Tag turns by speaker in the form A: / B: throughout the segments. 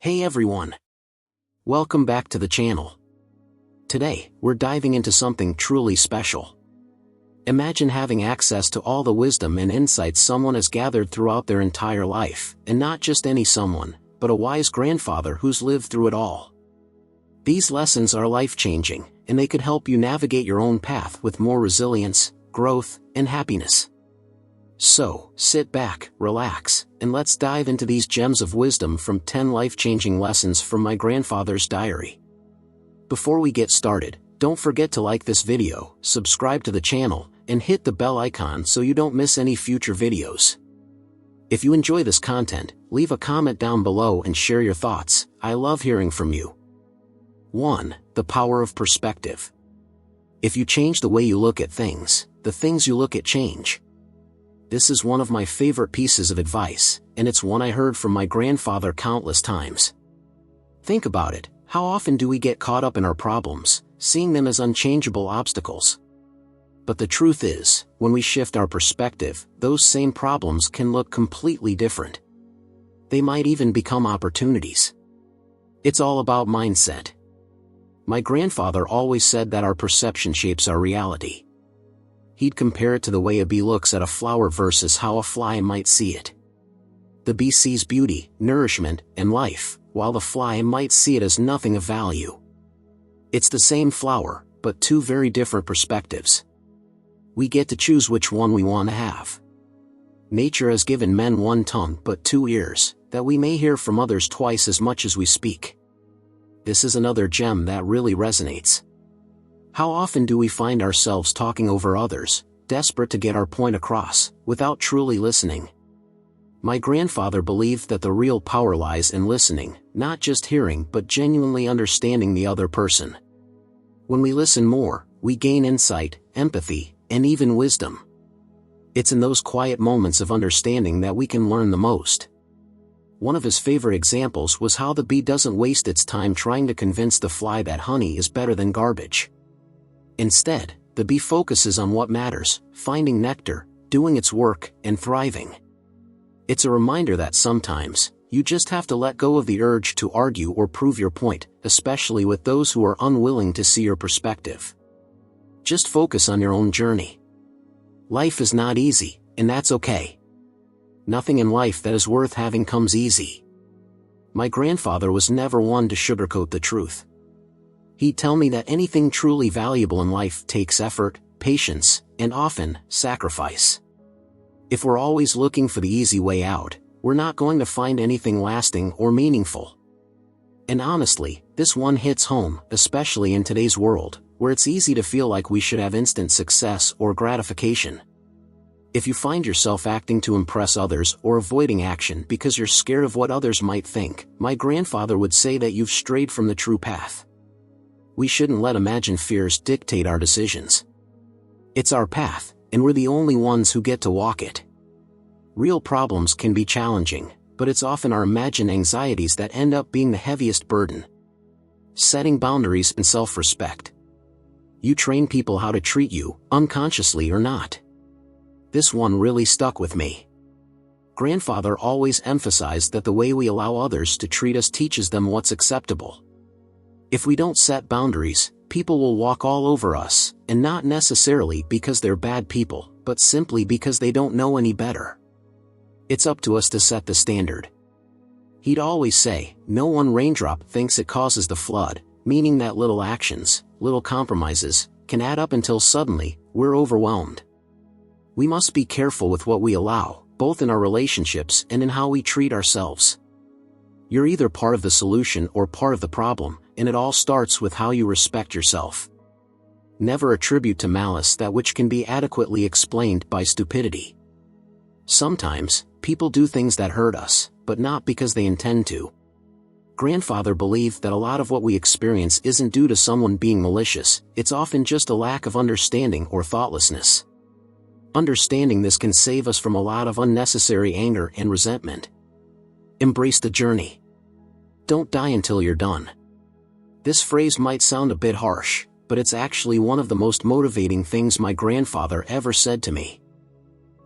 A: Hey everyone! Welcome back to the channel. Today, we're diving into something truly special. Imagine having access to all the wisdom and insights someone has gathered throughout their entire life, and not just any someone, but a wise grandfather who's lived through it all. These lessons are life-changing, and they could help you navigate your own path with more resilience, growth, and happiness. So, sit back, relax, and let's dive into these gems of wisdom from 10 life-changing lessons from my grandfather's diary. Before we get started, don't forget to like this video, subscribe to the channel, and hit the bell icon so you don't miss any future videos. If you enjoy this content, leave a comment down below and share your thoughts. I love hearing from you. 1. The power of perspective. If you change the way you look at things, the things you look at change. This is one of my favorite pieces of advice, and it's one I heard from my grandfather countless times. Think about it, how often do we get caught up in our problems, seeing them as unchangeable obstacles? But the truth is, when we shift our perspective, those same problems can look completely different. They might even become opportunities. It's all about mindset. My grandfather always said that our perception shapes our reality. He'd compare it to the way a bee looks at a flower versus how a fly might see it. The bee sees beauty, nourishment, and life, while the fly might see it as nothing of value. It's the same flower, but two very different perspectives. We get to choose which one we want to have. Nature has given men one tongue but two ears, that we may hear from others twice as much as we speak. This is another gem that really resonates. How often do we find ourselves talking over others, desperate to get our point across, without truly listening? My grandfather believed that the real power lies in listening, not just hearing but genuinely understanding the other person. When we listen more, we gain insight, empathy, and even wisdom. It's in those quiet moments of understanding that we can learn the most. One of his favorite examples was how the bee doesn't waste its time trying to convince the fly that honey is better than garbage. Instead, the bee focuses on what matters, finding nectar, doing its work, and thriving. It's a reminder that sometimes, you just have to let go of the urge to argue or prove your point, especially with those who are unwilling to see your perspective. Just focus on your own journey. Life is not easy, and that's okay. Nothing in life that is worth having comes easy. My grandfather was never one to sugarcoat the truth. He'd tell me that anything truly valuable in life takes effort, patience, and often, sacrifice. If we're always looking for the easy way out, we're not going to find anything lasting or meaningful. And honestly, this one hits home, especially in today's world, where it's easy to feel like we should have instant success or gratification. If you find yourself acting to impress others or avoiding action because you're scared of what others might think, my grandfather would say that you've strayed from the true path. We shouldn't let imagined fears dictate our decisions. It's our path, and we're the only ones who get to walk it. Real problems can be challenging, but it's often our imagined anxieties that end up being the heaviest burden. Setting boundaries and self-respect. You train people how to treat you, unconsciously or not. This one really stuck with me. Grandfather always emphasized that the way we allow others to treat us teaches them what's acceptable. If we don't set boundaries, people will walk all over us, and not necessarily because they're bad people, but simply because they don't know any better. It's up to us to set the standard. He'd always say, no one raindrop thinks it causes the flood, meaning that little actions, little compromises, can add up until suddenly, we're overwhelmed. We must be careful with what we allow, both in our relationships and in how we treat ourselves. You're either part of the solution or part of the problem, and it all starts with how you respect yourself. Never attribute to malice that which can be adequately explained by stupidity. Sometimes, people do things that hurt us, but not because they intend to. Grandfather believed that a lot of what we experience isn't due to someone being malicious, it's often just a lack of understanding or thoughtlessness. Understanding this can save us from a lot of unnecessary anger and resentment. Embrace the journey. Don't die until you're done. This phrase might sound a bit harsh, but it's actually one of the most motivating things my grandfather ever said to me.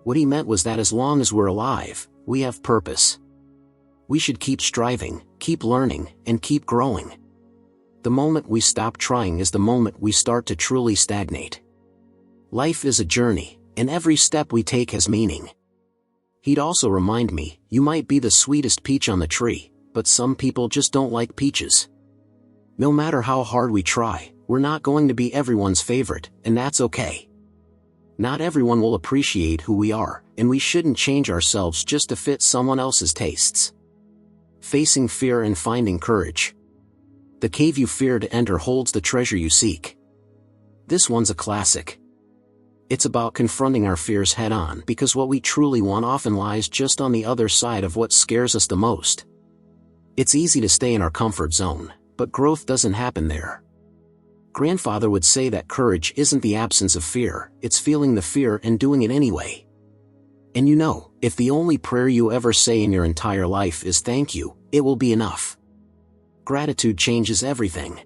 A: What he meant was that as long as we're alive, we have purpose. We should keep striving, keep learning, and keep growing. The moment we stop trying is the moment we start to truly stagnate. Life is a journey, and every step we take has meaning. He'd also remind me, you might be the sweetest peach on the tree, but some people just don't like peaches. No matter how hard we try, we're not going to be everyone's favorite, and that's okay. Not everyone will appreciate who we are, and we shouldn't change ourselves just to fit someone else's tastes. Facing fear and finding courage. The cave you fear to enter holds the treasure you seek. This one's a classic. It's about confronting our fears head-on because what we truly want often lies just on the other side of what scares us the most. It's easy to stay in our comfort zone, but growth doesn't happen there. Grandfather would say that courage isn't the absence of fear, it's feeling the fear and doing it anyway. And you know, if the only prayer you ever say in your entire life is thank you, it will be enough. Gratitude changes everything.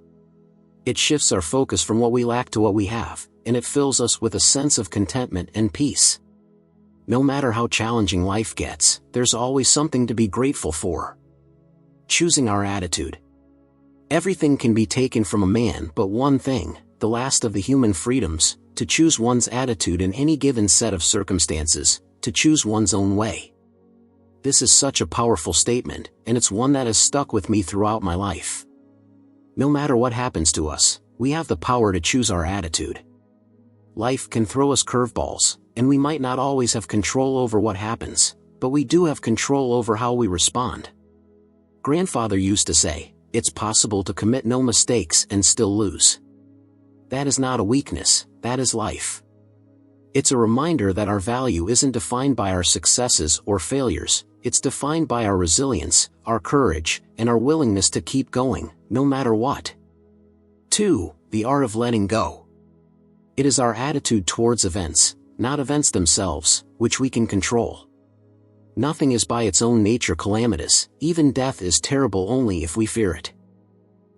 A: It shifts our focus from what we lack to what we have, and it fills us with a sense of contentment and peace. No matter how challenging life gets, there's always something to be grateful for. Choosing our attitude. Everything can be taken from a man but one thing, the last of the human freedoms, to choose one's attitude in any given set of circumstances, to choose one's own way. This is such a powerful statement, and it's one that has stuck with me throughout my life. No matter what happens to us, we have the power to choose our attitude. Life can throw us curveballs, and we might not always have control over what happens, but we do have control over how we respond. Grandfather used to say, it's possible to commit no mistakes and still lose. That is not a weakness, that is life. It's a reminder that our value isn't defined by our successes or failures, it's defined by our resilience, our courage, and our willingness to keep going, no matter what. 2. The art of letting go. It is our attitude towards events, not events themselves, which we can control. Nothing is by its own nature calamitous, even death is terrible only if we fear it.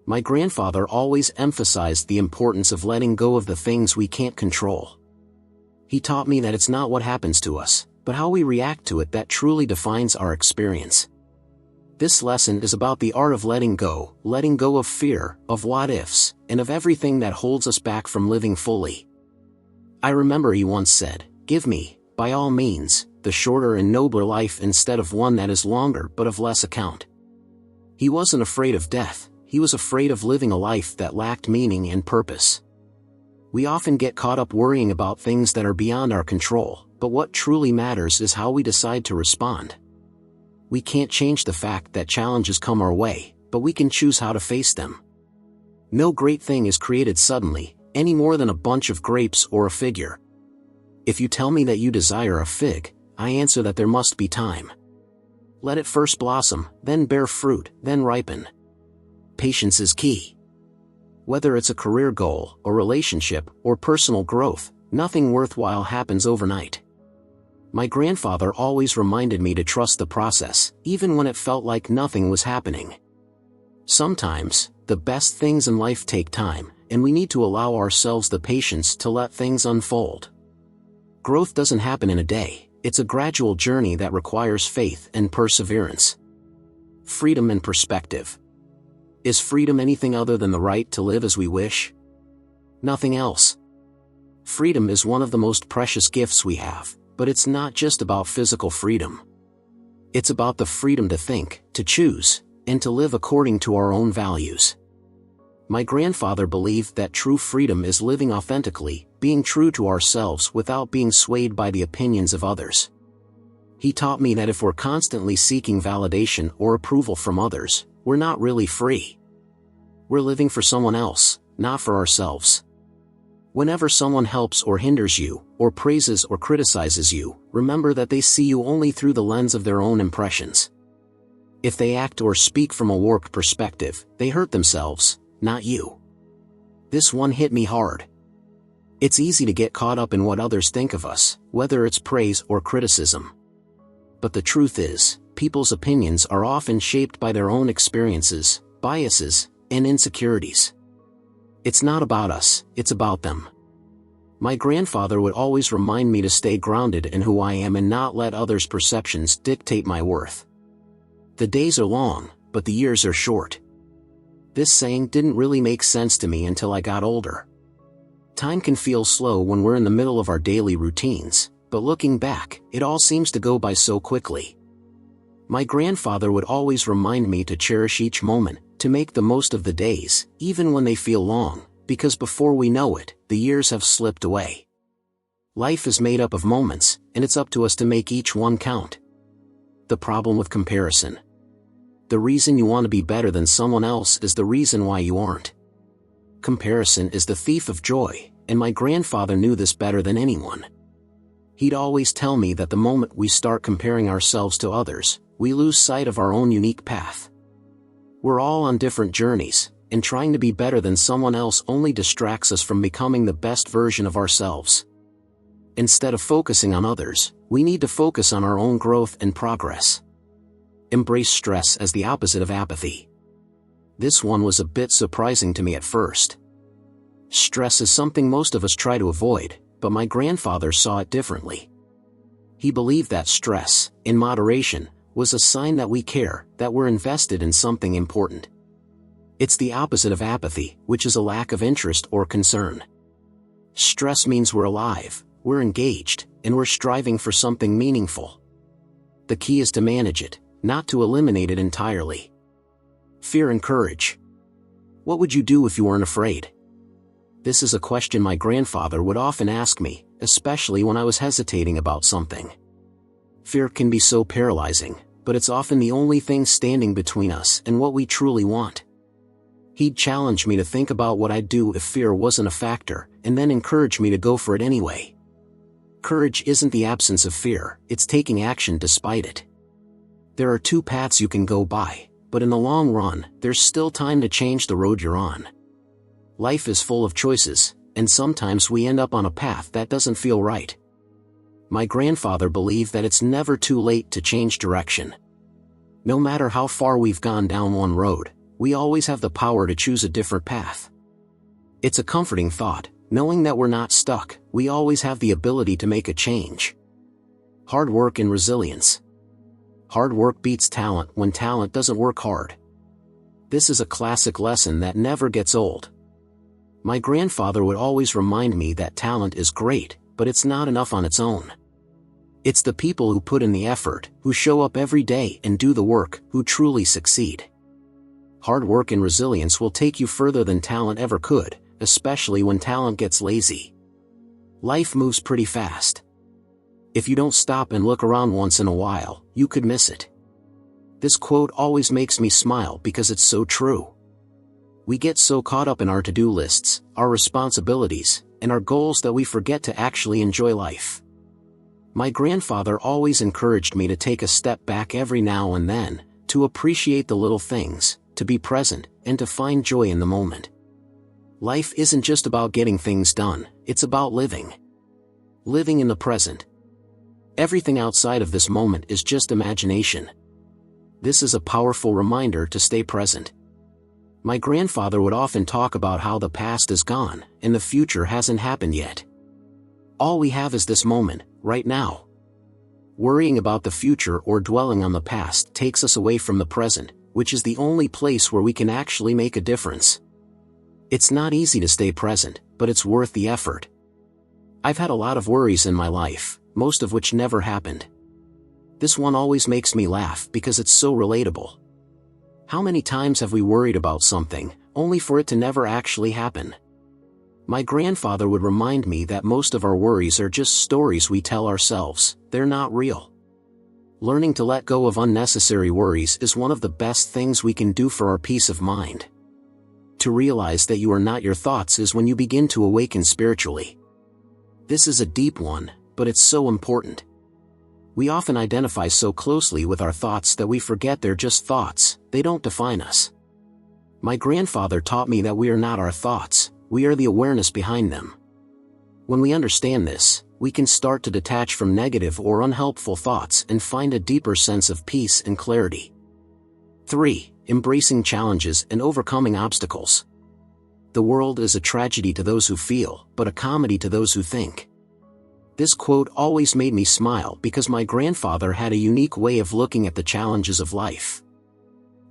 A: My grandfather always emphasized the importance of letting go of the things we can't control. He taught me that it's not what happens to us, but how we react to it that truly defines our experience. This lesson is about the art of letting go of fear, of what-ifs, and of everything that holds us back from living fully. I remember he once said, "Give me, by all means, the shorter and nobler life instead of one that is longer but of less account." He wasn't afraid of death, he was afraid of living a life that lacked meaning and purpose. We often get caught up worrying about things that are beyond our control, but what truly matters is how we decide to respond. We can't change the fact that challenges come our way, but we can choose how to face them. No great thing is created suddenly, any more than a bunch of grapes or a figure. If you tell me that you desire a fig, I answer that there must be time. Let it first blossom, then bear fruit, then ripen. Patience is key. Whether it's a career goal, a relationship, or personal growth, nothing worthwhile happens overnight. My grandfather always reminded me to trust the process, even when it felt like nothing was happening. Sometimes, the best things in life take time, and we need to allow ourselves the patience to let things unfold. Growth doesn't happen in a day, it's a gradual journey that requires faith and perseverance. Freedom and perspective. Is freedom anything other than the right to live as we wish? Nothing else. Freedom is one of the most precious gifts we have, but it's not just about physical freedom. It's about the freedom to think, to choose, and to live according to our own values. My grandfather believed that true freedom is living authentically, being true to ourselves without being swayed by the opinions of others. He taught me that if we're constantly seeking validation or approval from others, we're not really free. We're living for someone else, not for ourselves. Whenever someone helps or hinders you, or praises or criticizes you, remember that they see you only through the lens of their own impressions. If they act or speak from a warped perspective, they hurt themselves, not you. This one hit me hard. It's easy to get caught up in what others think of us, whether it's praise or criticism. But the truth is, people's opinions are often shaped by their own experiences, biases, and insecurities. It's not about us, it's about them. My grandfather would always remind me to stay grounded in who I am and not let others' perceptions dictate my worth. The days are long, but the years are short. This saying didn't really make sense to me until I got older. Time can feel slow when we're in the middle of our daily routines, but looking back, it all seems to go by so quickly. My grandfather would always remind me to cherish each moment, to make the most of the days, even when they feel long, because before we know it, the years have slipped away. Life is made up of moments, and it's up to us to make each one count. The problem with comparison. The reason you want to be better than someone else is the reason why you aren't. Comparison is the thief of joy, and my grandfather knew this better than anyone. He'd always tell me that the moment we start comparing ourselves to others, we lose sight of our own unique path. We're all on different journeys, and trying to be better than someone else only distracts us from becoming the best version of ourselves. Instead of focusing on others, we need to focus on our own growth and progress. Embrace stress as the opposite of apathy. This one was a bit surprising to me at first. Stress is something most of us try to avoid, but my grandfather saw it differently. He believed that stress, in moderation, was a sign that we care, that we're invested in something important. It's the opposite of apathy, which is a lack of interest or concern. Stress means we're alive, we're engaged, and we're striving for something meaningful. The key is to manage it, not to eliminate it entirely. Fear and courage. What would you do if you weren't afraid? This is a question my grandfather would often ask me, especially when I was hesitating about something. Fear can be so paralyzing, but it's often the only thing standing between us and what we truly want. He'd challenge me to think about what I'd do if fear wasn't a factor, and then encourage me to go for it anyway. Courage isn't the absence of fear, it's taking action despite it. There are two paths you can go by, but in the long run, there's still time to change the road you're on. Life is full of choices, and sometimes we end up on a path that doesn't feel right. My grandfather believed that it's never too late to change direction. No matter how far we've gone down one road, we always have the power to choose a different path. It's a comforting thought, knowing that we're not stuck, we always have the ability to make a change. Hard work and resilience. Hard work beats talent when talent doesn't work hard. This is a classic lesson that never gets old. My grandfather would always remind me that talent is great, but it's not enough on its own. It's the people who put in the effort, who show up every day and do the work, who truly succeed. Hard work and resilience will take you further than talent ever could, especially when talent gets lazy. Life moves pretty fast. If you don't stop and look around once in a while, you could miss it. This quote always makes me smile because it's so true. We get so caught up in our to-do lists, our responsibilities, and our goals that we forget to actually enjoy life. My grandfather always encouraged me to take a step back every now and then, to appreciate the little things, to be present, and to find joy in the moment. Life isn't just about getting things done, it's about living. Living in the present. Everything outside of this moment is just imagination. This is a powerful reminder to stay present. My grandfather would often talk about how the past is gone, and the future hasn't happened yet. All we have is this moment, right now. Worrying about the future or dwelling on the past takes us away from the present, which is the only place where we can actually make a difference. It's not easy to stay present, but it's worth the effort. I've had a lot of worries in my life, most of which never happened. This one always makes me laugh because it's so relatable. How many times have we worried about something, only for it to never actually happen? My grandfather would remind me that most of our worries are just stories we tell ourselves, they're not real. Learning to let go of unnecessary worries is one of the best things we can do for our peace of mind. To realize that you are not your thoughts is when you begin to awaken spiritually. This is a deep one, but it's so important. We often identify so closely with our thoughts that we forget they're just thoughts, they don't define us. My grandfather taught me that we are not our thoughts, we are the awareness behind them. When we understand this, we can start to detach from negative or unhelpful thoughts and find a deeper sense of peace and clarity. 3. Embracing challenges and overcoming obstacles. The world is a tragedy to those who feel, but a comedy to those who think. This quote always made me smile because my grandfather had a unique way of looking at the challenges of life.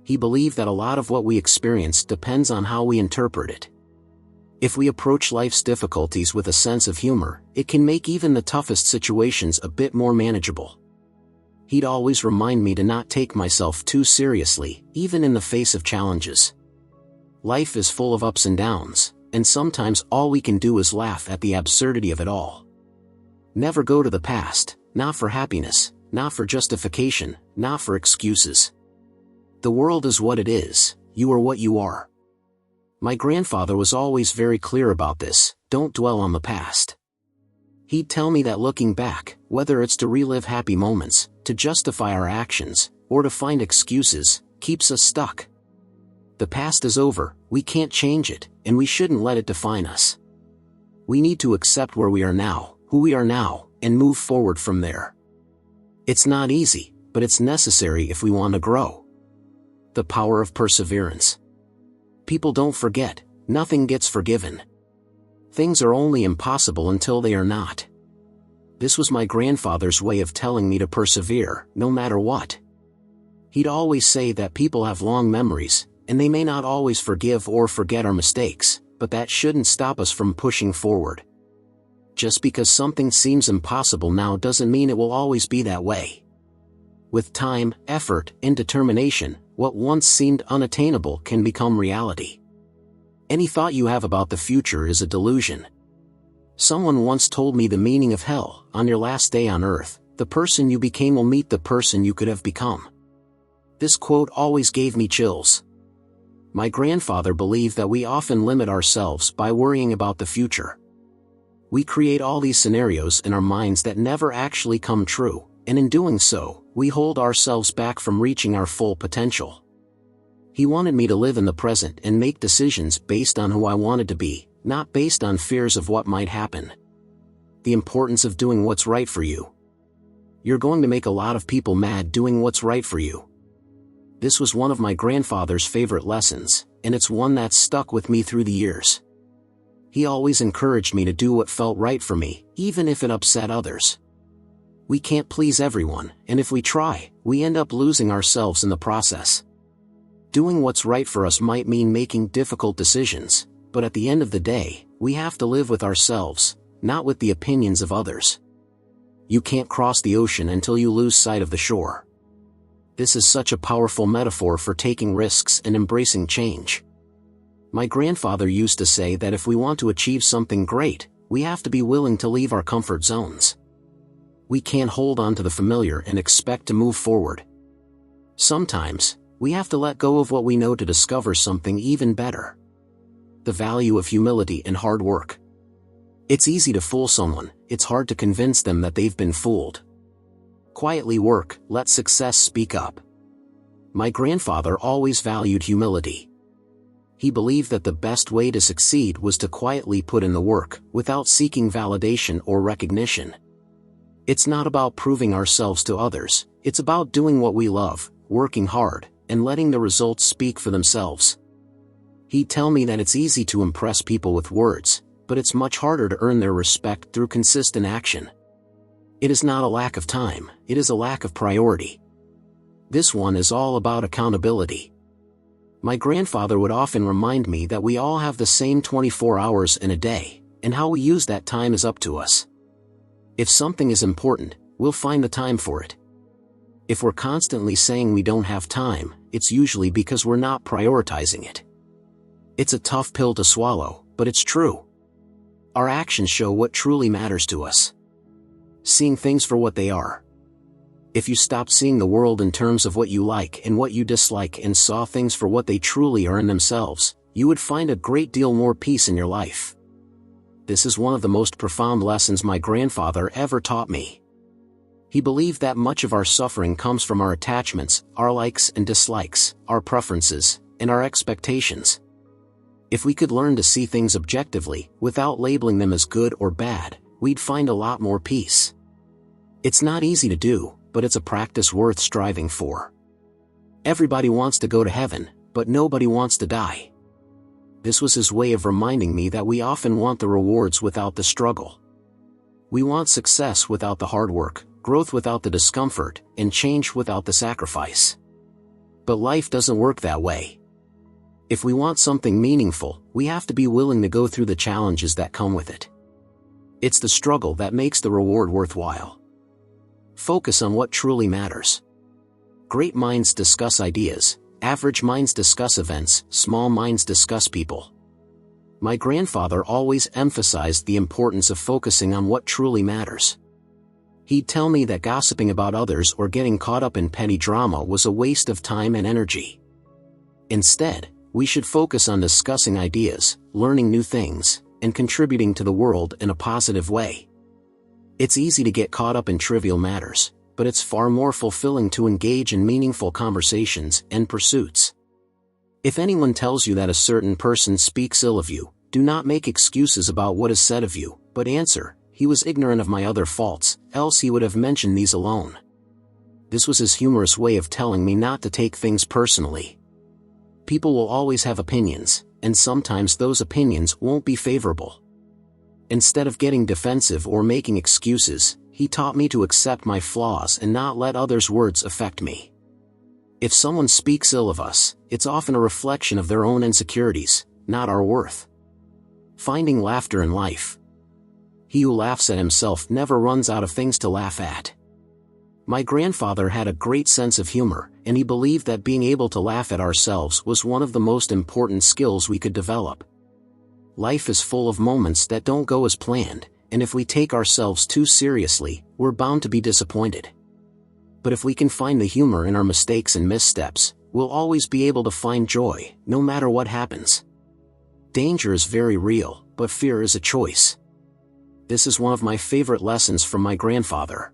A: He believed that a lot of what we experience depends on how we interpret it. If we approach life's difficulties with a sense of humor, it can make even the toughest situations a bit more manageable. He'd always remind me to not take myself too seriously, even in the face of challenges. Life is full of ups and downs, and sometimes all we can do is laugh at the absurdity of it all. Never go to the past, not for happiness, not for justification, not for excuses. The world is what it is, you are what you are. My grandfather was always very clear about this: don't dwell on the past. He'd tell me that looking back, whether it's to relive happy moments, to justify our actions, or to find excuses, keeps us stuck. The past is over, we can't change it, and we shouldn't let it define us. We need to accept where we are now, who we are now, and move forward from there. It's not easy, but it's necessary if we want to grow. The power of perseverance. People don't forget, nothing gets forgiven. Things are only impossible until they are not. This was my grandfather's way of telling me to persevere, no matter what. He'd always say that people have long memories, and they may not always forgive or forget our mistakes, but that shouldn't stop us from pushing forward. Just because something seems impossible now doesn't mean it will always be that way. With time, effort, and determination, what once seemed unattainable can become reality. Any thought you have about the future is a delusion. Someone once told me the meaning of hell: on your last day on earth, the person you became will meet the person you could have become. This quote always gave me chills. My grandfather believed that we often limit ourselves by worrying about the future. We create all these scenarios in our minds that never actually come true, and in doing so, we hold ourselves back from reaching our full potential. He wanted me to live in the present and make decisions based on who I wanted to be, not based on fears of what might happen. The importance of doing what's right for you. You're going to make a lot of people mad doing what's right for you. This was one of my grandfather's favorite lessons, and it's one that's stuck with me through the years. He always encouraged me to do what felt right for me, even if it upset others. We can't please everyone, and if we try, we end up losing ourselves in the process. Doing what's right for us might mean making difficult decisions, but at the end of the day, we have to live with ourselves, not with the opinions of others. You can't cross the ocean until you lose sight of the shore. This is such a powerful metaphor for taking risks and embracing change. My grandfather used to say that if we want to achieve something great, we have to be willing to leave our comfort zones. We can't hold on to the familiar and expect to move forward. Sometimes, we have to let go of what we know to discover something even better. The value of humility and hard work. It's easy to fool someone, it's hard to convince them that they've been fooled. Quietly work, let success speak up. My grandfather always valued humility. He believed that the best way to succeed was to quietly put in the work, without seeking validation or recognition. It's not about proving ourselves to others, it's about doing what we love, working hard, and letting the results speak for themselves. He'd tell me that it's easy to impress people with words, but it's much harder to earn their respect through consistent action. It is not a lack of time, it is a lack of priority. This one is all about accountability. My grandfather would often remind me that we all have the same 24 hours in a day, and how we use that time is up to us. If something is important, we'll find the time for it. If we're constantly saying we don't have time, it's usually because we're not prioritizing it. It's a tough pill to swallow, but it's true. Our actions show what truly matters to us. Seeing things for what they are. If you stopped seeing the world in terms of what you like and what you dislike and saw things for what they truly are in themselves, you would find a great deal more peace in your life. This is one of the most profound lessons my grandfather ever taught me. He believed that much of our suffering comes from our attachments, our likes and dislikes, our preferences, and our expectations. If we could learn to see things objectively, without labeling them as good or bad, we'd find a lot more peace. It's not easy to do, but it's a practice worth striving for. Everybody wants to go to heaven, but nobody wants to die. This was his way of reminding me that we often want the rewards without the struggle. We want success without the hard work, growth without the discomfort, and change without the sacrifice. But life doesn't work that way. If we want something meaningful, we have to be willing to go through the challenges that come with it. It's the struggle that makes the reward worthwhile. Focus on what truly matters. Great minds discuss ideas, average minds discuss events, small minds discuss people. My grandfather always emphasized the importance of focusing on what truly matters. He'd tell me that gossiping about others or getting caught up in petty drama was a waste of time and energy. Instead, we should focus on discussing ideas, learning new things, and contributing to the world in a positive way. It's easy to get caught up in trivial matters, but it's far more fulfilling to engage in meaningful conversations and pursuits. If anyone tells you that a certain person speaks ill of you, do not make excuses about what is said of you, but answer, "He was ignorant of my other faults, else he would have mentioned these alone." This was his humorous way of telling me not to take things personally. People will always have opinions, and sometimes those opinions won't be favorable. Instead of getting defensive or making excuses, he taught me to accept my flaws and not let others' words affect me. If someone speaks ill of us, it's often a reflection of their own insecurities, not our worth. Finding laughter in life. He who laughs at himself never runs out of things to laugh at. My grandfather had a great sense of humor, and he believed that being able to laugh at ourselves was one of the most important skills we could develop. Life is full of moments that don't go as planned, and if we take ourselves too seriously, we're bound to be disappointed. But if we can find the humor in our mistakes and missteps, we'll always be able to find joy, no matter what happens. Danger is very real, but fear is a choice. This is one of my favorite lessons from my grandfather.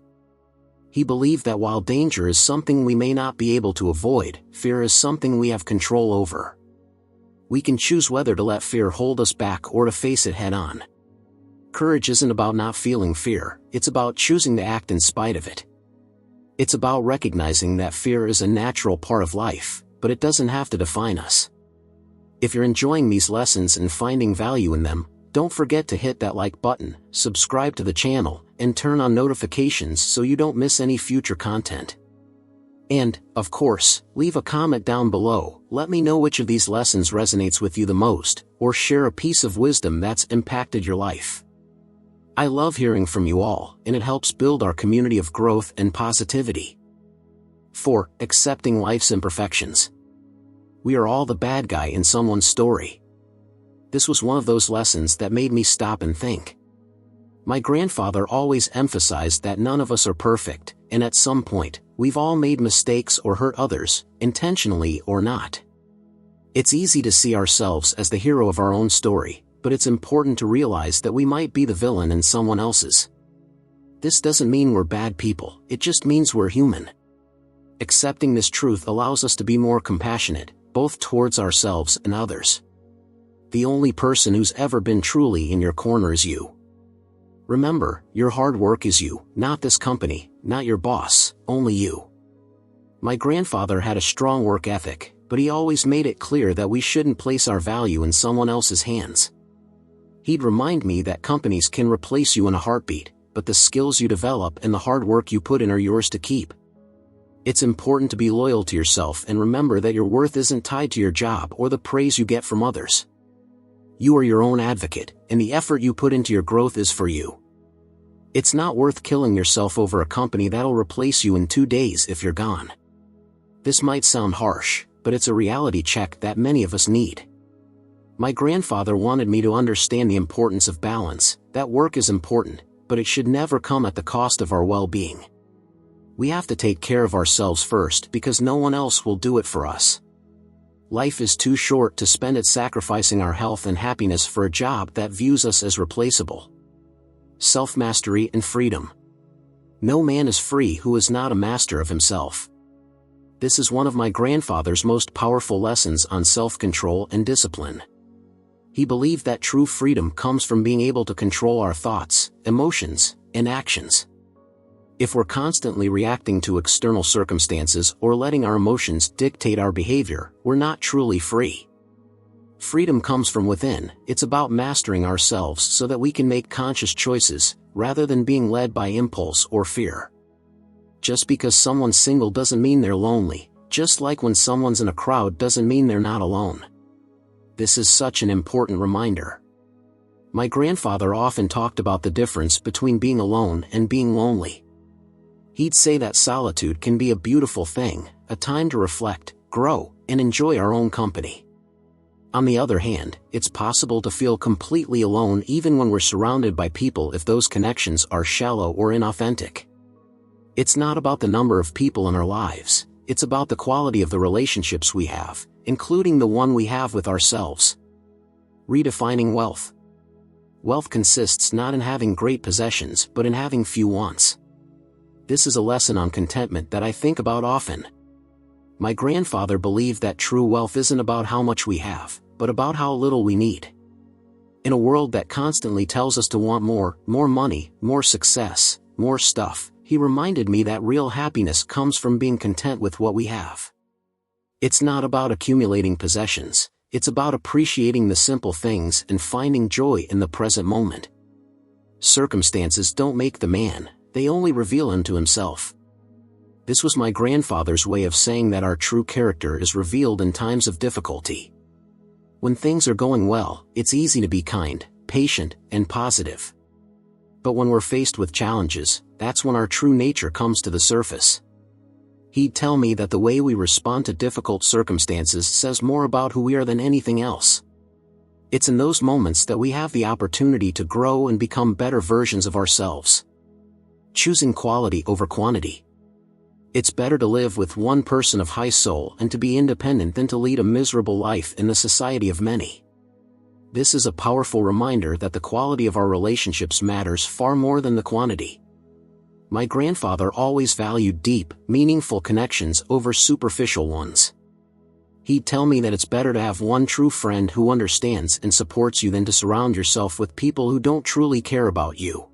A: He believed that while danger is something we may not be able to avoid, fear is something we have control over. We can choose whether to let fear hold us back or to face it head-on. Courage isn't about not feeling fear, it's about choosing to act in spite of it. It's about recognizing that fear is a natural part of life, but it doesn't have to define us. If you're enjoying these lessons and finding value in them, don't forget to hit that like button, subscribe to the channel, and turn on notifications so you don't miss any future content. And, of course, leave a comment down below, let me know which of these lessons resonates with you the most, or share a piece of wisdom that's impacted your life. I love hearing from you all, and it helps build our community of growth and positivity. 4. Accepting life's imperfections. We are all the bad guy in someone's story. This was one of those lessons that made me stop and think. My grandfather always emphasized that none of us are perfect, and at some point, we've all made mistakes or hurt others, intentionally or not. It's easy to see ourselves as the hero of our own story, but it's important to realize that we might be the villain in someone else's. This doesn't mean we're bad people, it just means we're human. Accepting this truth allows us to be more compassionate, both towards ourselves and others. The only person who's ever been truly in your corner is you. Remember, your hard work is you, not this company, not your boss, only you. My grandfather had a strong work ethic, but he always made it clear that we shouldn't place our value in someone else's hands. He'd remind me that companies can replace you in a heartbeat, but the skills you develop and the hard work you put in are yours to keep. It's important to be loyal to yourself and remember that your worth isn't tied to your job or the praise you get from others. You are your own advocate, and the effort you put into your growth is for you. It's not worth killing yourself over a company that'll replace you in 2 days if you're gone. This might sound harsh, but it's a reality check that many of us need. My grandfather wanted me to understand the importance of balance, that work is important, but it should never come at the cost of our well-being. We have to take care of ourselves first because no one else will do it for us. Life is too short to spend it sacrificing our health and happiness for a job that views us as replaceable. Self-mastery and freedom. No man is free who is not a master of himself. This is one of my grandfather's most powerful lessons on self-control and discipline. He believed that true freedom comes from being able to control our thoughts, emotions, and actions. If we're constantly reacting to external circumstances or letting our emotions dictate our behavior, we're not truly free. Freedom comes from within, it's about mastering ourselves so that we can make conscious choices, rather than being led by impulse or fear. Just because someone's single doesn't mean they're lonely, Just like when someone's in a crowd doesn't mean they're not alone. This is such an important reminder. My grandfather often talked about the difference between being alone and being lonely. He'd say that solitude can be a beautiful thing, a time to reflect, grow, and enjoy our own company. On the other hand, it's possible to feel completely alone even when we're surrounded by people if those connections are shallow or inauthentic. It's not about the number of people in our lives, it's about the quality of the relationships we have, including the one we have with ourselves. Redefining wealth. Wealth consists not in having great possessions but in having few wants. This is a lesson on contentment that I think about often. My grandfather believed that true wealth isn't about how much we have, but about how little we need. In a world that constantly tells us to want more money, more success, more stuff, he reminded me that real happiness comes from being content with what we have. It's not about accumulating possessions, it's about appreciating the simple things and finding joy in the present moment. Circumstances don't make the man, they only reveal him to himself. This was my grandfather's way of saying that our true character is revealed in times of difficulty. When things are going well, it's easy to be kind, patient, and positive. But when we're faced with challenges, that's when our true nature comes to the surface. He'd tell me that the way we respond to difficult circumstances says more about who we are than anything else. It's in those moments that we have the opportunity to grow and become better versions of ourselves. Choosing quality over quantity. It's better to live with one person of high soul and to be independent than to lead a miserable life in the society of many. This is a powerful reminder that the quality of our relationships matters far more than the quantity. My grandfather always valued deep, meaningful connections over superficial ones. He'd tell me that it's better to have one true friend who understands and supports you than to surround yourself with people who don't truly care about you.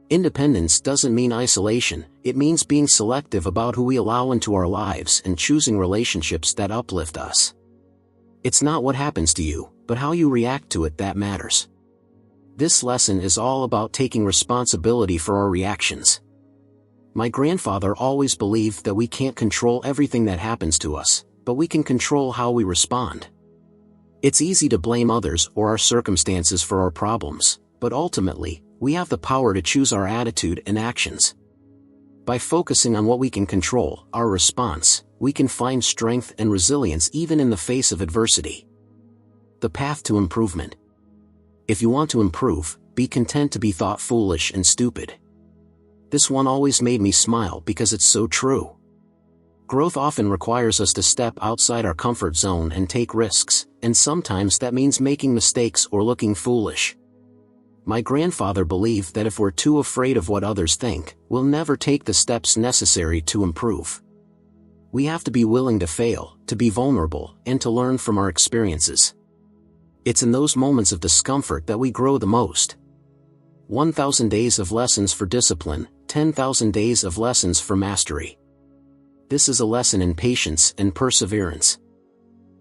A: Independence doesn't mean isolation, it means being selective about who we allow into our lives and choosing relationships that uplift us. It's not what happens to you, but how you react to it that matters. This lesson is all about taking responsibility for our reactions. My grandfather always believed that we can't control everything that happens to us, but we can control how we respond. It's easy to blame others or our circumstances for our problems, but ultimately, we have the power to choose our attitude and actions. By focusing on what we can control, our response, we can find strength and resilience even in the face of adversity. The path to improvement. If you want to improve, be content to be thought foolish and stupid. This one always made me smile because it's so true. Growth often requires us to step outside our comfort zone and take risks, and sometimes that means making mistakes or looking foolish. My grandfather believed that if we're too afraid of what others think, we'll never take the steps necessary to improve. We have to be willing to fail, to be vulnerable, and to learn from our experiences. It's in those moments of discomfort that we grow the most. 1,000 days of lessons for discipline, 10,000 days of lessons for mastery. This is a lesson in patience and perseverance.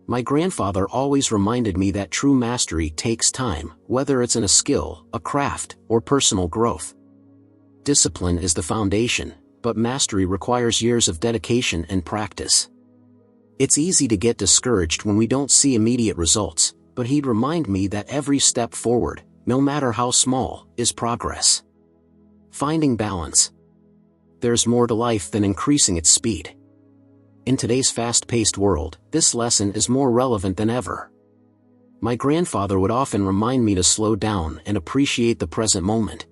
A: My grandfather always reminded me that true mastery takes time, whether it's in a skill, a craft, or personal growth. Discipline is the foundation, but mastery requires years of dedication and practice. It's easy to get discouraged when we don't see immediate results, but he'd remind me that every step forward, no matter how small, is progress. Finding balance. There's more to life than increasing its speed. In today's fast-paced world, this lesson is more relevant than ever. My grandfather would often remind me to slow down and appreciate the present moment.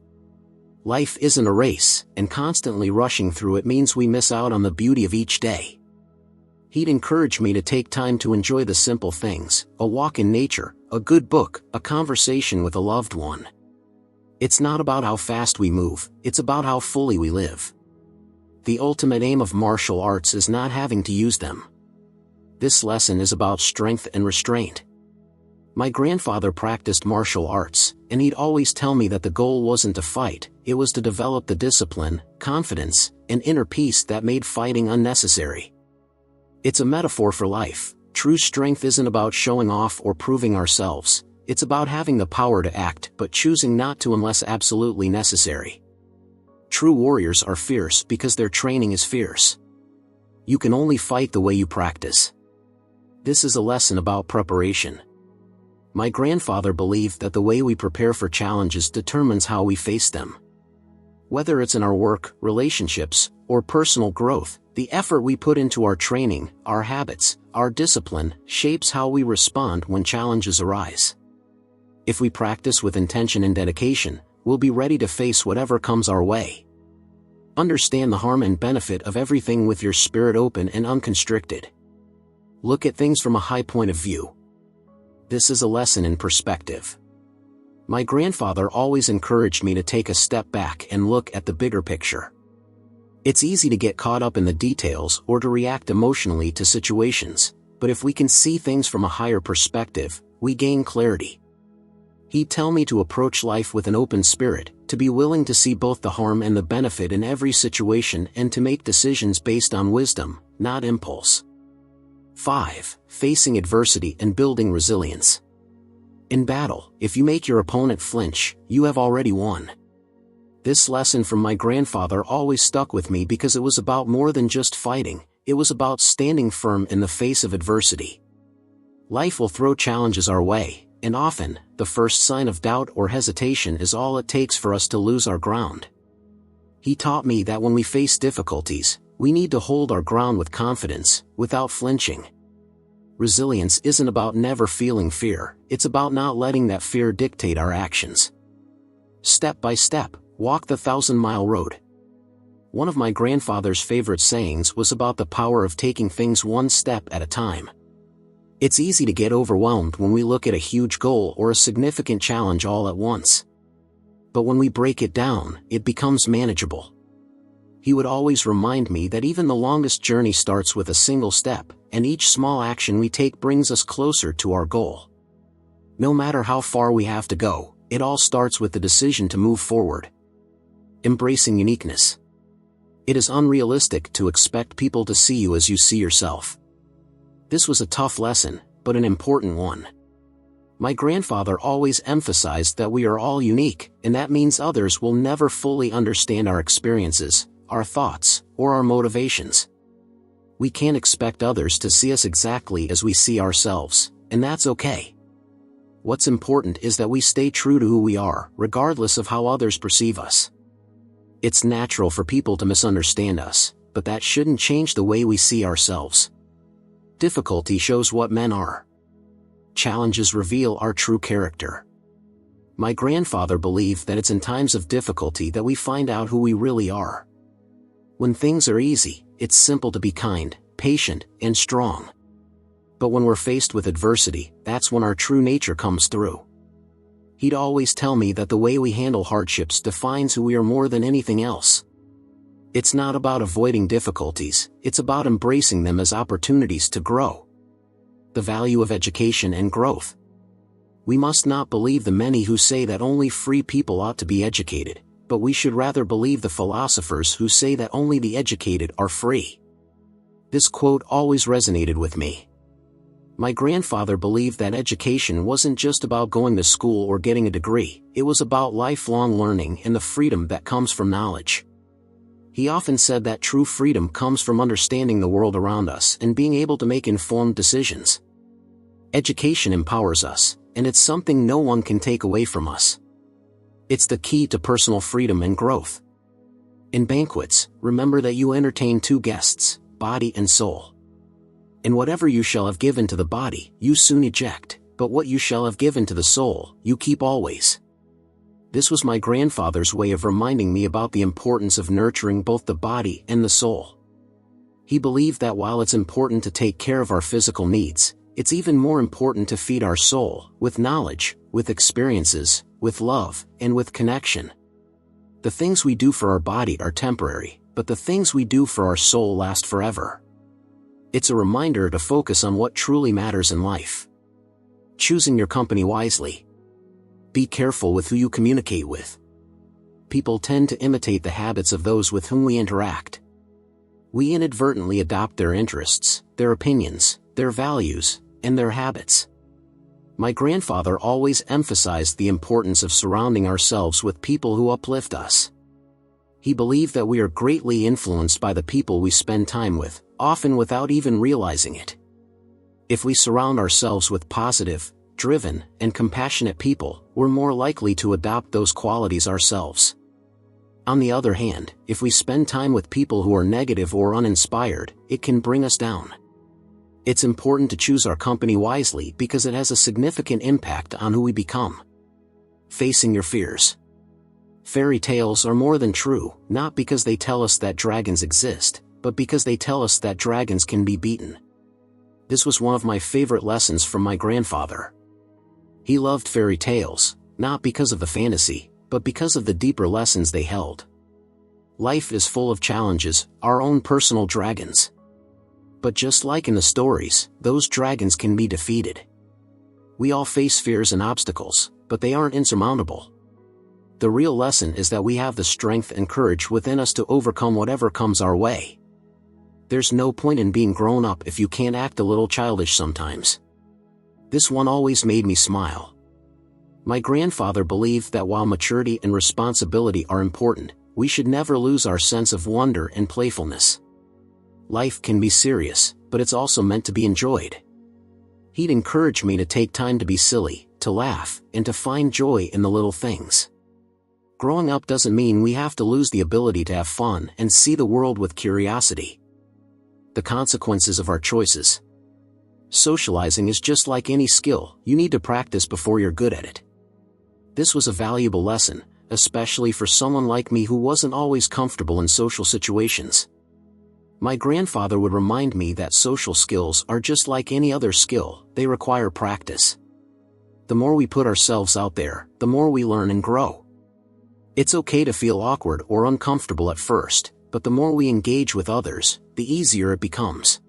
A: Life isn't a race, and constantly rushing through it means we miss out on the beauty of each day. He'd encourage me to take time to enjoy the simple things, a walk in nature, a good book, a conversation with a loved one. It's not about how fast we move, it's about how fully we live. The ultimate aim of martial arts is not having to use them. This lesson is about strength and restraint. My grandfather practiced martial arts, and he'd always tell me that the goal wasn't to fight, it was to develop the discipline, confidence, and inner peace that made fighting unnecessary. It's a metaphor for life. True strength isn't about showing off or proving ourselves, it's about having the power to act but choosing not to unless absolutely necessary. True warriors are fierce because their training is fierce. you can only fight the way you practice. This is a lesson about preparation. My grandfather believed that the way we prepare for challenges determines how we face them. Whether it's in our work, relationships, or personal growth, the effort we put into our training, our habits, our discipline, shapes how we respond when challenges arise. If we practice with intention and dedication, we'll be ready to face whatever comes our way. Understand the harm and benefit of everything with your spirit open and unconstricted. Look at things from a high point of view. This is a lesson in perspective. My grandfather always encouraged me to take a step back and look at the bigger picture. It's easy to get caught up in the details or to react emotionally to situations, but if we can see things from a higher perspective, we gain clarity. He'd tell me to approach life with an open spirit, to be willing to see both the harm and the benefit in every situation and to make decisions based on wisdom, not impulse. 5. Facing adversity and building resilience. In battle, if you make your opponent flinch, you have already won. This lesson from my grandfather always stuck with me because it was about more than just fighting, it was about standing firm in the face of adversity. Life will throw challenges our way, and often, the first sign of doubt or hesitation is all it takes for us to lose our ground. He taught me that when we face difficulties, we need to hold our ground with confidence, without flinching. Resilience isn't about never feeling fear, it's about not letting that fear dictate our actions. Step by step, walk the 1,000-mile road. One of my grandfather's favorite sayings was about the power of taking things one step at a time. It's easy to get overwhelmed when we look at a huge goal or a significant challenge all at once. But when we break it down, it becomes manageable. He would always remind me that even the longest journey starts with a single step, and each small action we take brings us closer to our goal. No matter how far we have to go, it all starts with the decision to move forward. Embracing uniqueness. It is unrealistic to expect people to see you as you see yourself. This was a tough lesson, but an important one. My grandfather always emphasized that we are all unique, and that means others will never fully understand our experiences, our thoughts, or our motivations. We can't expect others to see us exactly as we see ourselves, and that's okay. What's important is that we stay true to who we are, regardless of how others perceive us. It's natural for people to misunderstand us, but that shouldn't change the way we see ourselves. Difficulty shows what men are. Challenges reveal our true character. My grandfather believed that it's in times of difficulty that we find out who we really are. When things are easy, it's simple to be kind, patient, and strong. But when we're faced with adversity, that's when our true nature comes through. He'd always tell me that the way we handle hardships defines who we are more than anything else. It's not about avoiding difficulties, it's about embracing them as opportunities to grow. The value of education and growth. We must not believe the many who say that only free people ought to be educated, but we should rather believe the philosophers who say that only the educated are free. This quote always resonated with me. My grandfather believed that education wasn't just about going to school or getting a degree, it was about lifelong learning and the freedom that comes from knowledge. He often said that true freedom comes from understanding the world around us and being able to make informed decisions. Education empowers us, and it's something no one can take away from us. It's the key to personal freedom and growth. In banquets, remember that you entertain two guests, body and soul. And whatever you shall have given to the body, you soon eject, but what you shall have given to the soul, you keep always. This was my grandfather's way of reminding me about the importance of nurturing both the body and the soul. He believed that while it's important to take care of our physical needs, it's even more important to feed our soul, with knowledge, with experiences, with love, and with connection. The things we do for our body are temporary, but the things we do for our soul last forever. It's a reminder to focus on what truly matters in life. Choosing your company wisely. Be careful with who you communicate with. People tend to imitate the habits of those with whom we interact. We inadvertently adopt their interests, their opinions, their values, and their habits. My grandfather always emphasized the importance of surrounding ourselves with people who uplift us. He believed that we are greatly influenced by the people we spend time with, often without even realizing it. If we surround ourselves with positive, driven, and compassionate people, we're more likely to adopt those qualities ourselves. On the other hand, if we spend time with people who are negative or uninspired, it can bring us down. It's important to choose our company wisely because it has a significant impact on who we become. Facing your fears. Fairy tales are more than true, not because they tell us that dragons exist, but because they tell us that dragons can be beaten. This was one of my favorite lessons from my grandfather. He loved fairy tales, not because of the fantasy, but because of the deeper lessons they held. Life is full of challenges, our own personal dragons. But just like in the stories, those dragons can be defeated. We all face fears and obstacles, but they aren't insurmountable. The real lesson is that we have the strength and courage within us to overcome whatever comes our way. There's no point in being grown up if you can't act a little childish sometimes. This one always made me smile. My grandfather believed that while maturity and responsibility are important, we should never lose our sense of wonder and playfulness. Life can be serious, but it's also meant to be enjoyed. He'd encourage me to take time to be silly, to laugh, and to find joy in the little things. Growing up doesn't mean we have to lose the ability to have fun and see the world with curiosity. The consequences of our choices. Socializing is just like any skill, you need to practice before you're good at it. This was a valuable lesson, especially for someone like me who wasn't always comfortable in social situations. My grandfather would remind me that social skills are just like any other skill, they require practice. The more we put ourselves out there, the more we learn and grow. It's okay to feel awkward or uncomfortable at first, but the more we engage with others, the easier it becomes.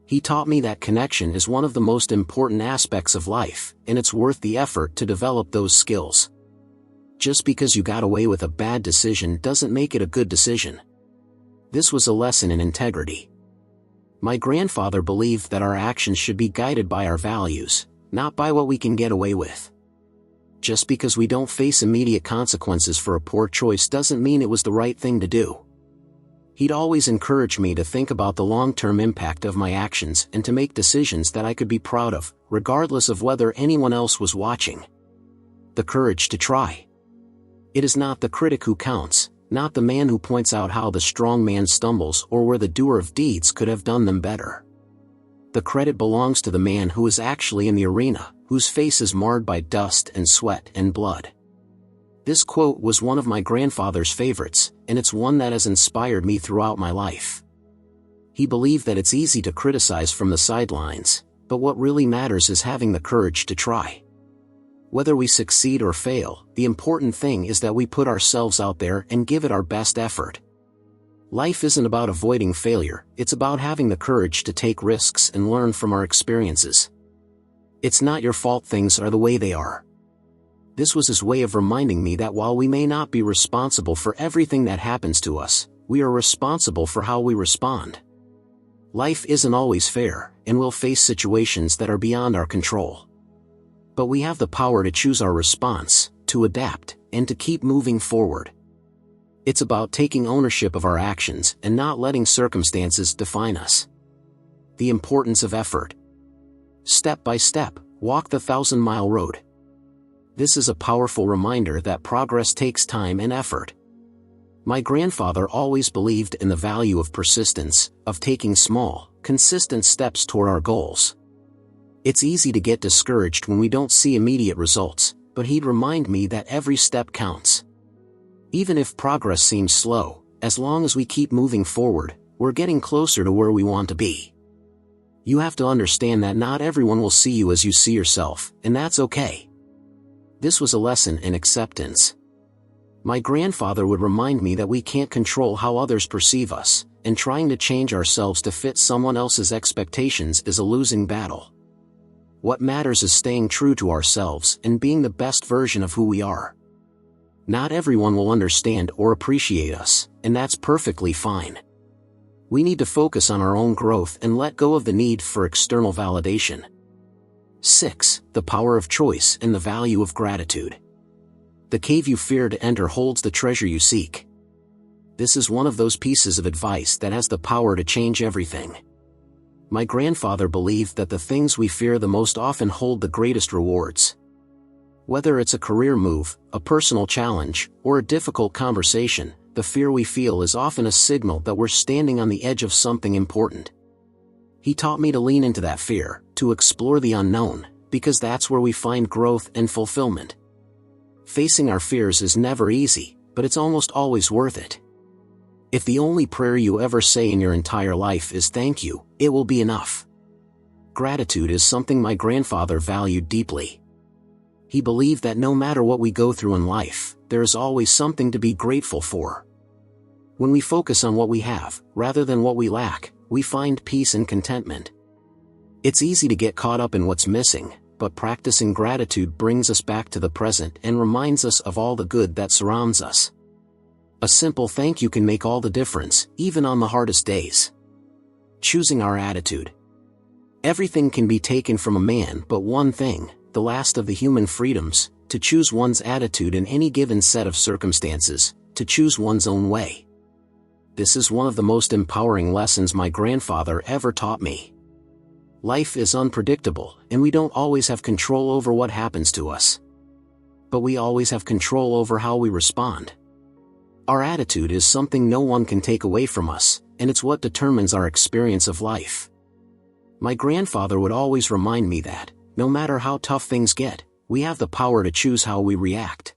A: He taught me that connection is one of the most important aspects of life, and it's worth the effort to develop those skills. Just because you got away with a bad decision doesn't make it a good decision. This was a lesson in integrity. My grandfather believed that our actions should be guided by our values, not by what we can get away with. Just because we don't face immediate consequences for a poor choice doesn't mean it was the right thing to do. He'd always encourage me to think about the long-term impact of my actions and to make decisions that I could be proud of, regardless of whether anyone else was watching. The courage to try. It is not the critic who counts, not the man who points out how the strong man stumbles or where the doer of deeds could have done them better. The credit belongs to the man who is actually in the arena, whose face is marred by dust and sweat and blood. This quote was one of my grandfather's favorites, and it's one that has inspired me throughout my life. He believed that it's easy to criticize from the sidelines, but what really matters is having the courage to try. Whether we succeed or fail, the important thing is that we put ourselves out there and give it our best effort. Life isn't about avoiding failure, it's about having the courage to take risks and learn from our experiences. It's not your fault things are the way they are. This was his way of reminding me that while we may not be responsible for everything that happens to us, we are responsible for how we respond. Life isn't always fair, and we'll face situations that are beyond our control. But we have the power to choose our response, to adapt, and to keep moving forward. It's about taking ownership of our actions and not letting circumstances define us. The importance of effort. Step by step, walk the 1,000-mile road. This is a powerful reminder that progress takes time and effort. My grandfather always believed in the value of persistence, of taking small, consistent steps toward our goals. It's easy to get discouraged when we don't see immediate results, but he'd remind me that every step counts. Even if progress seems slow, as long as we keep moving forward, we're getting closer to where we want to be. You have to understand that not everyone will see you as you see yourself, and that's okay. This was a lesson in acceptance. My grandfather would remind me that we can't control how others perceive us, and trying to change ourselves to fit someone else's expectations is a losing battle. What matters is staying true to ourselves and being the best version of who we are. Not everyone will understand or appreciate us, and that's perfectly fine. We need to focus on our own growth and let go of the need for external validation. 6. The power of choice and the value of gratitude. The cave you fear to enter holds the treasure you seek. This is one of those pieces of advice that has the power to change everything. My grandfather believed that the things we fear the most often hold the greatest rewards. Whether it's a career move, a personal challenge, or a difficult conversation, the fear we feel is often a signal that we're standing on the edge of something important. He taught me to lean into that fear, to explore the unknown, because that's where we find growth and fulfillment. Facing our fears is never easy, but it's almost always worth it. If the only prayer you ever say in your entire life is thank you, it will be enough. Gratitude is something my grandfather valued deeply. He believed that no matter what we go through in life, there is always something to be grateful for. When we focus on what we have, rather than what we lack, we find peace and contentment. It's easy to get caught up in what's missing, but practicing gratitude brings us back to the present and reminds us of all the good that surrounds us. A simple thank you can make all the difference, even on the hardest days. Choosing our attitude. Everything can be taken from a man but one thing, the last of the human freedoms, to choose one's attitude in any given set of circumstances, to choose one's own way. This is one of the most empowering lessons my grandfather ever taught me. Life is unpredictable, and we don't always have control over what happens to us. But we always have control over how we respond. Our attitude is something no one can take away from us, and it's what determines our experience of life. My grandfather would always remind me that, no matter how tough things get, we have the power to choose how we react.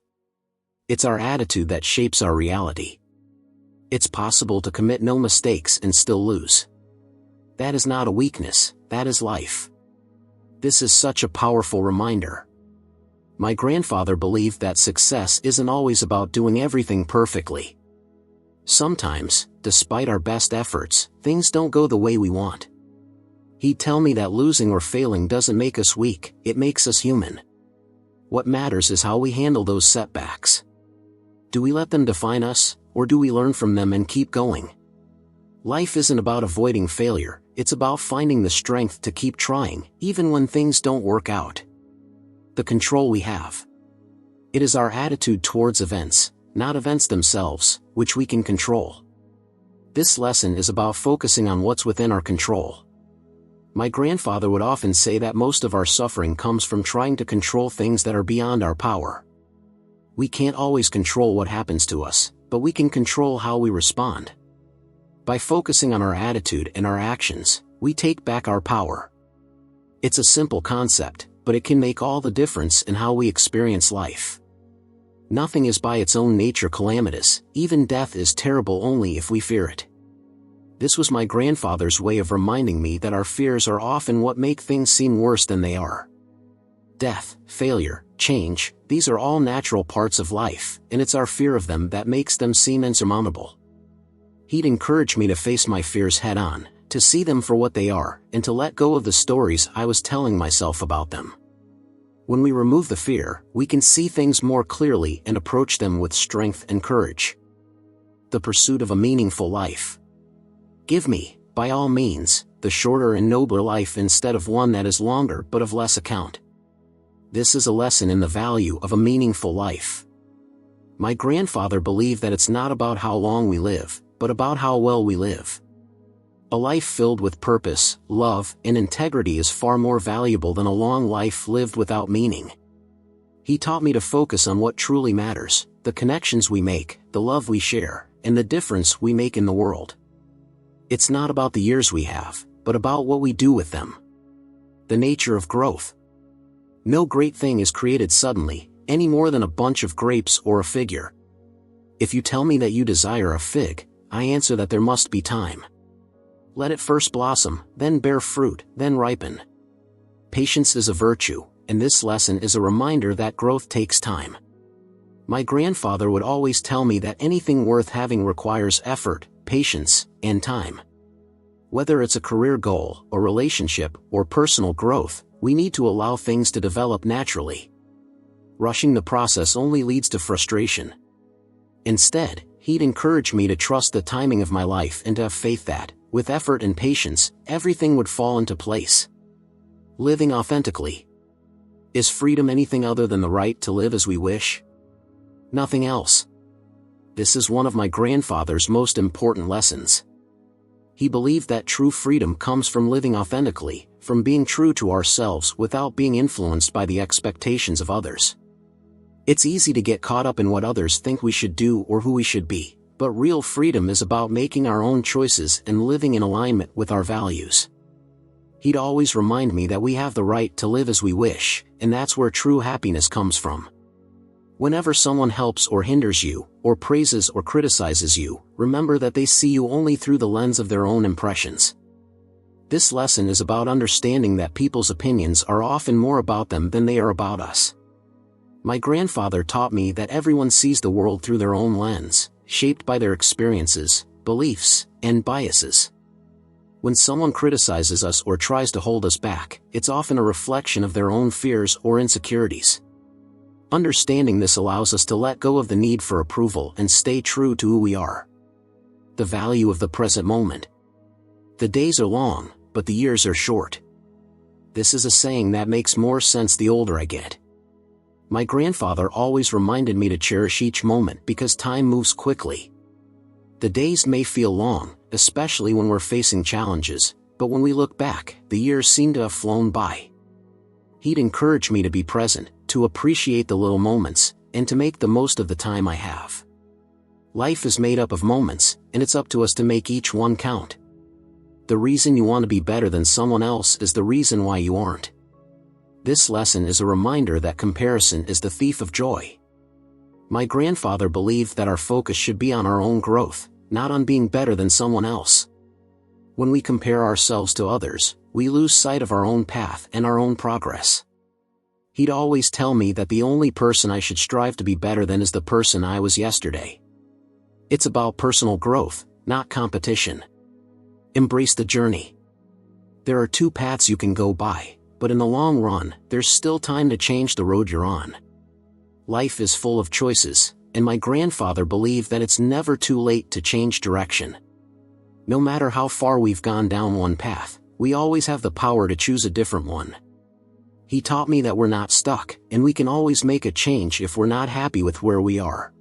A: It's our attitude that shapes our reality. It's possible to commit no mistakes and still lose. That is not a weakness, that is life. This is such a powerful reminder. My grandfather believed that success isn't always about doing everything perfectly. Sometimes, despite our best efforts, things don't go the way we want. He'd tell me that losing or failing doesn't make us weak, it makes us human. What matters is how we handle those setbacks. Do we let them define us, or do we learn from them and keep going? Life isn't about avoiding failure, it's about finding the strength to keep trying, even when things don't work out. The control we have. It is our attitude towards events, not events themselves, which we can control. This lesson is about focusing on what's within our control. My grandfather would often say that most of our suffering comes from trying to control things that are beyond our power. We can't always control what happens to us, but we can control how we respond. By focusing on our attitude and our actions, we take back our power. It's a simple concept, but it can make all the difference in how we experience life. Nothing is by its own nature calamitous, even death is terrible only if we fear it. This was my grandfather's way of reminding me that our fears are often what make things seem worse than they are. Death, failure, change, these are all natural parts of life, and it's our fear of them that makes them seem insurmountable. He'd encourage me to face my fears head-on, to see them for what they are, and to let go of the stories I was telling myself about them. When we remove the fear, we can see things more clearly and approach them with strength and courage. The pursuit of a meaningful life. Give me, by all means, the shorter and nobler life instead of one that is longer but of less account. This is a lesson in the value of a meaningful life. My grandfather believed that it's not about how long we live, but about how well we live. A life filled with purpose, love, and integrity is far more valuable than a long life lived without meaning. He taught me to focus on what truly matters, the connections we make, the love we share, and the difference we make in the world. It's not about the years we have, but about what we do with them. The nature of growth. No great thing is created suddenly, any more than a bunch of grapes or a figure. If you tell me that you desire a fig, I answer that there must be time. Let it first blossom, then bear fruit, then ripen. Patience is a virtue, and this lesson is a reminder that growth takes time. My grandfather would always tell me that anything worth having requires effort, patience, and time. Whether it's a career goal, a relationship, or personal growth, we need to allow things to develop naturally. Rushing the process only leads to frustration. Instead, he'd encourage me to trust the timing of my life and to have faith that, with effort and patience, everything would fall into place. Living authentically. Is freedom anything other than the right to live as we wish? Nothing else. This is one of my grandfather's most important lessons. He believed that true freedom comes from living authentically, from being true to ourselves without being influenced by the expectations of others. It's easy to get caught up in what others think we should do or who we should be, but real freedom is about making our own choices and living in alignment with our values. He'd always remind me that we have the right to live as we wish, and that's where true happiness comes from. Whenever someone helps or hinders you, or praises or criticizes you, remember that they see you only through the lens of their own impressions. This lesson is about understanding that people's opinions are often more about them than they are about us. My grandfather taught me that everyone sees the world through their own lens, shaped by their experiences, beliefs, and biases. When someone criticizes us or tries to hold us back, it's often a reflection of their own fears or insecurities. Understanding this allows us to let go of the need for approval and stay true to who we are. The value of the present moment. The days are long, but the years are short. This is a saying that makes more sense the older I get. My grandfather always reminded me to cherish each moment because time moves quickly. The days may feel long, especially when we're facing challenges, but when we look back, the years seem to have flown by. He'd encourage me to be present, to appreciate the little moments, and to make the most of the time I have. Life is made up of moments, and it's up to us to make each one count. The reason you want to be better than someone else is the reason why you aren't. This lesson is a reminder that comparison is the thief of joy. My grandfather believed that our focus should be on our own growth, not on being better than someone else. When we compare ourselves to others, we lose sight of our own path and our own progress. He'd always tell me that the only person I should strive to be better than is the person I was yesterday. It's about personal growth, not competition. Embrace the journey. There are two paths you can go by, but in the long run, there's still time to change the road you're on. Life is full of choices, and my grandfather believed that it's never too late to change direction. No matter how far we've gone down one path, we always have the power to choose a different one. He taught me that we're not stuck, and we can always make a change if we're not happy with where we are.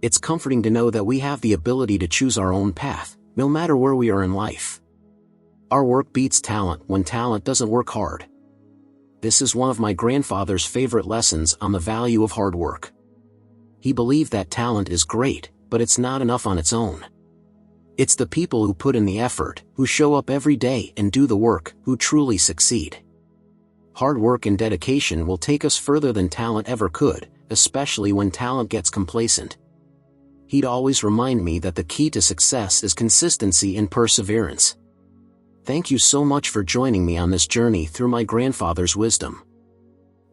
A: It's comforting to know that we have the ability to choose our own path, no matter where we are in life. Our work beats talent when talent doesn't work hard. This is one of my grandfather's favorite lessons on the value of hard work. He believed that talent is great, but it's not enough on its own. It's the people who put in the effort, who show up every day and do the work, who truly succeed. Hard work and dedication will take us further than talent ever could, especially when talent gets complacent. He'd always remind me that the key to success is consistency and perseverance. Thank you so much for joining me on this journey through my grandfather's wisdom.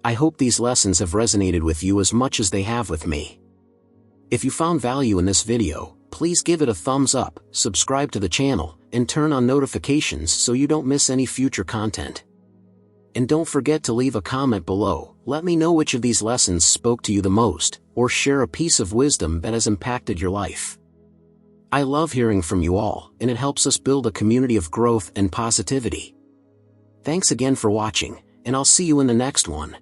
A: I hope these lessons have resonated with you as much as they have with me. If you found value in this video, please give it a thumbs up, subscribe to the channel, and turn on notifications so you don't miss any future content. And don't forget to leave a comment below. Let me know which of these lessons spoke to you the most, or share a piece of wisdom that has impacted your life. I love hearing from you all, and it helps us build a community of growth and positivity. Thanks again for watching, and I'll see you in the next one.